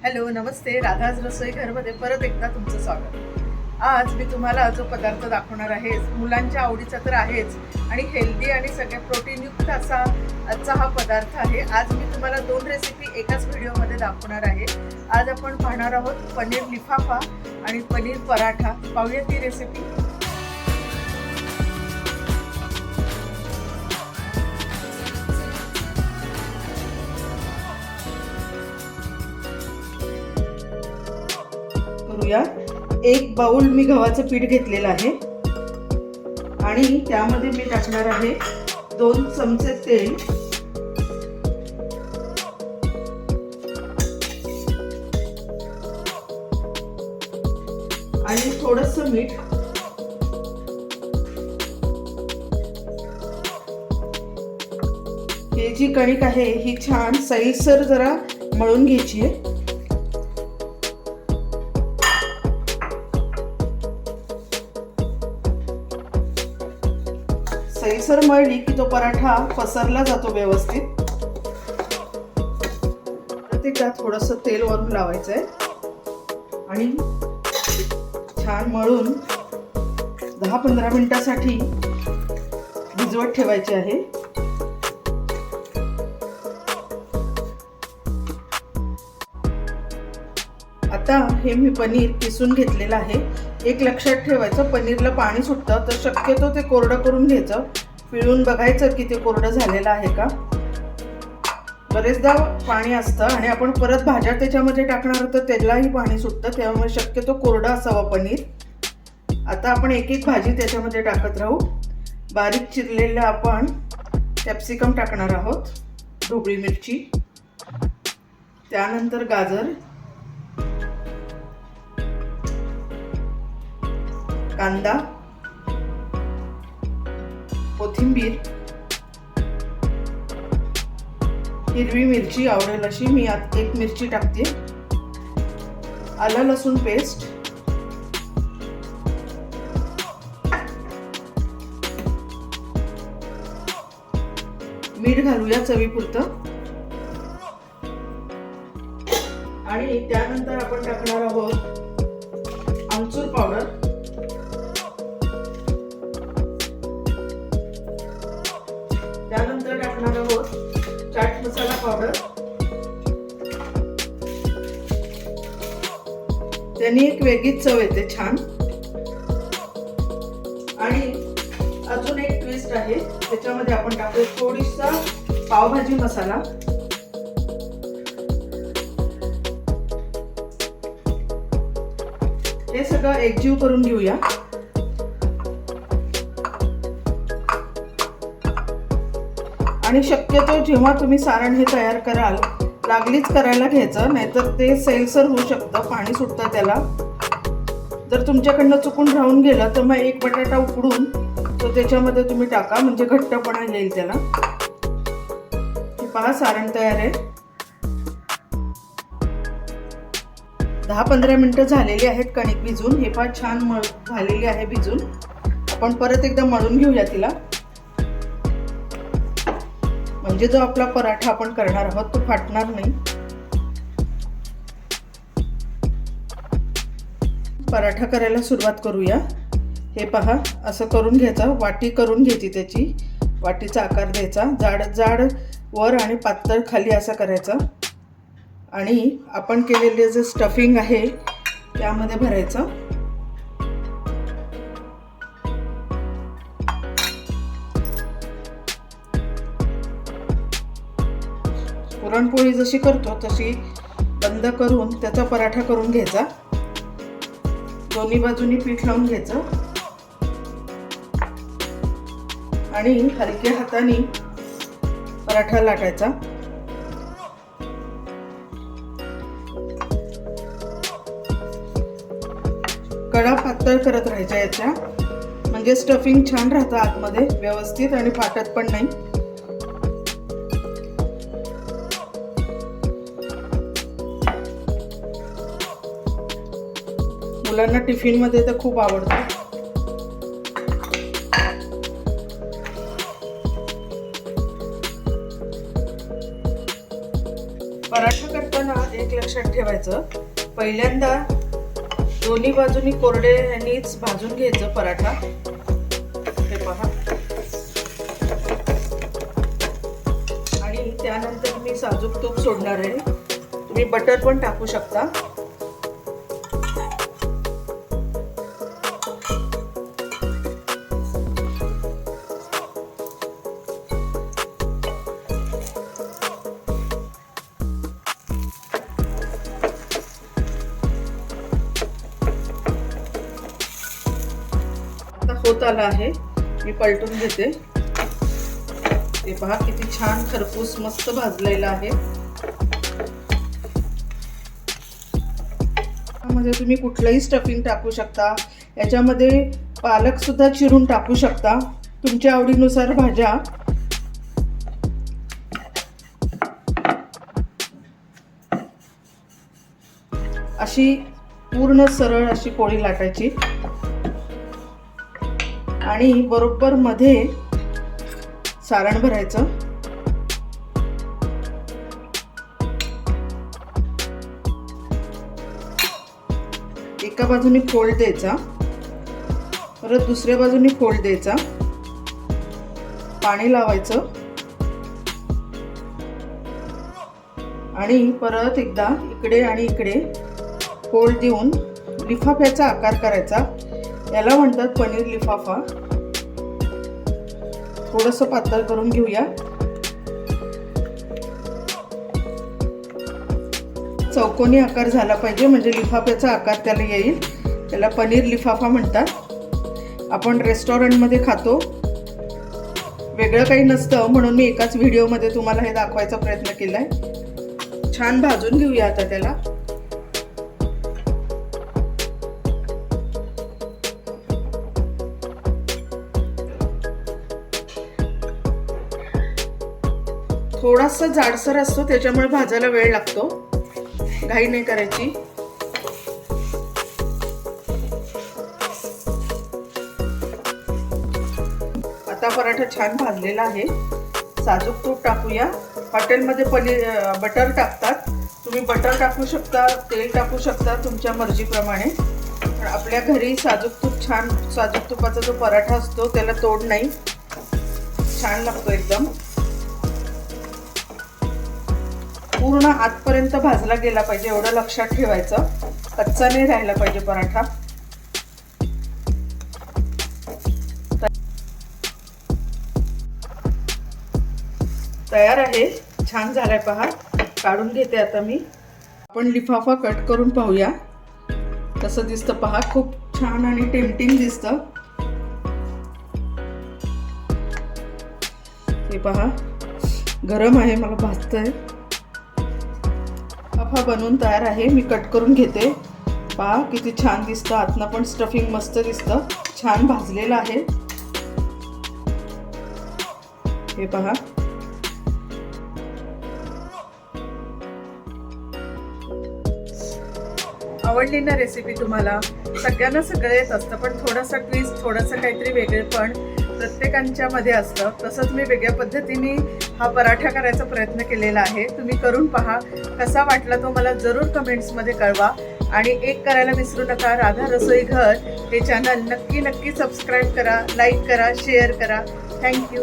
Hello, नमस्ते. राधाज रसोई घरमध्ये परत एकदा तुमचं स्वागत. आज मी तुम्हाला जो पदार्थ दाखवणार आहे, मुलांच्या आवडीचा तर आहेच आणि हेल्दी आणि सगळ्या प्रोटीनयुक्त असा आजचा हा पदार्थ आहे. आज मी तुम्हाला 2 रेसिपी एकाच व्हिडिओमध्ये दाखवणार आहे. आज आपण पाहणार आहोत पनीर लिफाफा आणि पनीर पराठा. पाहूया ती रेसिपी. करूया. 1 बाउल मी गव्हाचं पीठ घेतलेलं आहे आणि त्यामध्ये मी टाकणार आहे 2 चमचे तेल, आणि थोडंसं मीठ. ही जी कणिक आहे ही छान सैलसर जरा मळून घ्यायची आहे. सैलसर मळली की तो पराठा पसरला जातो व्यवस्थित. प्रत्येकात थोडंसं तेल वरून लावायचं आहे आणि छान मळून 10-15 मिनिटासाठी भिजवत ठेवायचे आहे. आता हे मी पनीर किसून घेतलेलं आहे. एक लक्षात ठेवायचं, पनीरला पाणी सुटतं तर शक्यतो ते कोरडं करून घ्यायचं. पिळून बघायचं की ते कोरडं झालेलं आहे का. बरेचदा पाणी असतं आणि आपण परत भाज्या त्याच्यामध्ये टाकणार तर त्यालाही पाणी सुटतं, त्यामुळे शक्यतो कोरडं असावं पनीर. आता आपण एक एक भाजी त्याच्यामध्ये टाकत राहू. बारीक चिरलेलं आपण कॅप्सिकम टाकणार आहोत, ढोबळी मिरची, त्यानंतर गाजर, कांदा, कोथिंबीर, हिरवी मिरची आवडेल अशी मी यात 1 मिरची टाकते, आलं लसूण पेस्ट, मीठ घालूया चवीपुरतं, आणि त्यानंतर आपण टाकणार आहोत आमचूर पावडर, त्यानंतर टाकणार आहोत चाट मसाला पावडर. त्यांनी एक वेगळीच चव येते छान. आणि अजून एक ट्विस्ट आहे, त्याच्यामध्ये आपण टाकू थोडीसा पावभाजी मसाला. हे सगळं एकजीव करून घेऊया. आणि शक्यतो जेव्हा तुम्ही सारण हे तयार कराल लागलीच करायला घ्यायचं, नाहीतर ते सैलसर होऊ शकतं, पाणी सुटतं त्याला. जर तुमच्याकडनं चुकून राहून गेलं तर मग एक बटाटा उकडून तो त्याच्यामध्ये तुम्ही टाका, म्हणजे घट्टपणा येईल त्याला. हे पहा, सारण तयार आहे. 10-15 मिनिटं झालेली आहेत कणिक भिजून. हे पहा छान झालेली आहे भिजून. आपण परत एकदा मळून घेऊया तिला, म्हणजे जो आपला पराठा आपण करणार आहोत तो फाटणार नाही. पराठा करायला सुरुवात करूया. हे पहा, असं करून घ्यायचं, वाटी करून घ्यायची, त्याची वाटीचा आकार द्यायचा, जाड जाड वर आणि पातळ खाली असं करायचं. आणि आपण केलेले जे स्टफिंग आहे त्यामध्ये भरायचं. पुरणपोळी जशी करतो तशी बंद करून त्याचा पराठा करून घ्यायचा. दोन्ही बाजूनी पीठ लावून घ्यायचं आणि हलक्या हाताने पराठा लाटायचा. कडा पातळ करत राहायच्या याच्या, म्हणजे स्टफिंग छान राहतं आतमध्ये व्यवस्थित आणि फाटत पण नाही. मुलांना टिफिन मध्ये तर खूप आवडतं. पराठा करताना एक लक्षात ठेवायचं, पहिल्यांदा दोन्ही बाजूनी कोरड्यानीच भाजून घ्यायचं पराठा. हे पहा. आणि त्यानंतर मी साजूक तूप सोडणार आहे. तुम्ही बटर पण टाकू शकता. होत आला आहे. मी पलटून घेते. हे पहा किती छान खरपूस मस्त भाजलेला आहे. यामध्ये तुम्ही कुठलंही स्टफिंग टाकू शकता. याच्यामध्ये पालक सुद्धा चिरून टाकू शकता, तुमच्या आवडीनुसार भाज्या. अशी पूर्ण सरळ अशी पोळी लाटायची आणि बरोबर मध्ये सारण भरायचं. एका बाजूने फोल्ड द्यायचा, परत दुसऱ्या बाजूने फोल्ड द्यायचा, पाणी लावायचं आणि परत एकदा इकडे आणि इकडे फोल्ड देऊन लिफाफ्याचा आकार करायचा. याला म्हणतात पनीर लिफाफा. थोडंसं पातळ करून घेऊया. चौकोनी आकार झाला पाहिजे, म्हणजे लिफाफ्याचा आकार त्याला येईल. त्याला पनीर लिफाफा म्हणतात. आपण रेस्टॉरंटमध्ये खातो, वेगळं काही नसतं, म्हणून मी एकाच व्हिडिओमध्ये तुम्हाला हे दाखवायचा प्रयत्न केलाय. छान भाजून घेऊया आता त्याला. थोडासा जाडसर असतो, त्याच्यामुळे भाजायला वेळ लागतो. घाई नाही करायची. आता पराठा छान भाजलेला आहे. साजूक तूप टाकूया. हॉटेलमध्ये बटर टाकतात, तुम्ही बटर टाकू शकता, तेल टाकू शकता तुमच्या मर्जीप्रमाणे. पण आपल्या घरी साजूक तूप छान, साजूक तुपाचा जो पराठा असतो त्याला तोड नाही, छान लागतो एकदम. पूर्ण आतपर्यंत भाजला गेला पाहिजे, एवढं लक्षात ठेवायचं. कच्चा नाही राहिला पाहिजे पराठा. तयार आहे. छान झालाय पहा. काढून घेते आता मी. आपण लिफाफा कट करून पाहूया कसं दिसतं. पहा खूप छान आणि टेम्पटिंग दिसतं. हे पहा गरम आहे, मला भाजतंय. लिफाफा बनवून तयार आहे. मी कट करून घेते. पहा किती छान दिसतं. आतनं पण स्टफिंग मस्त दिसतं. छान भाजलेलं आहे. हे पहा. आवडली ना रेसिपी तुम्हाला? सगळ्यांना सगळं येत असतं, पण थोडासा ट्विस्ट, थोडंसं काहीतरी वेगळेपण प्रत्येकांच्या मध्ये असतं. तसंच मी वेगळ्या पद्धतीने हा पराठा करायचा प्रयत्न केलेला आहे. तुम्ही करून पहा. कसा वाटला तो मला जरूर कमेंट्समध्ये कळवा. आणि एक करायला विसरू नका, राधा रसोई घर हे चॅनल नक्की सबस्क्राईब करा, लाईक करा, शेअर करा. थँक्यू.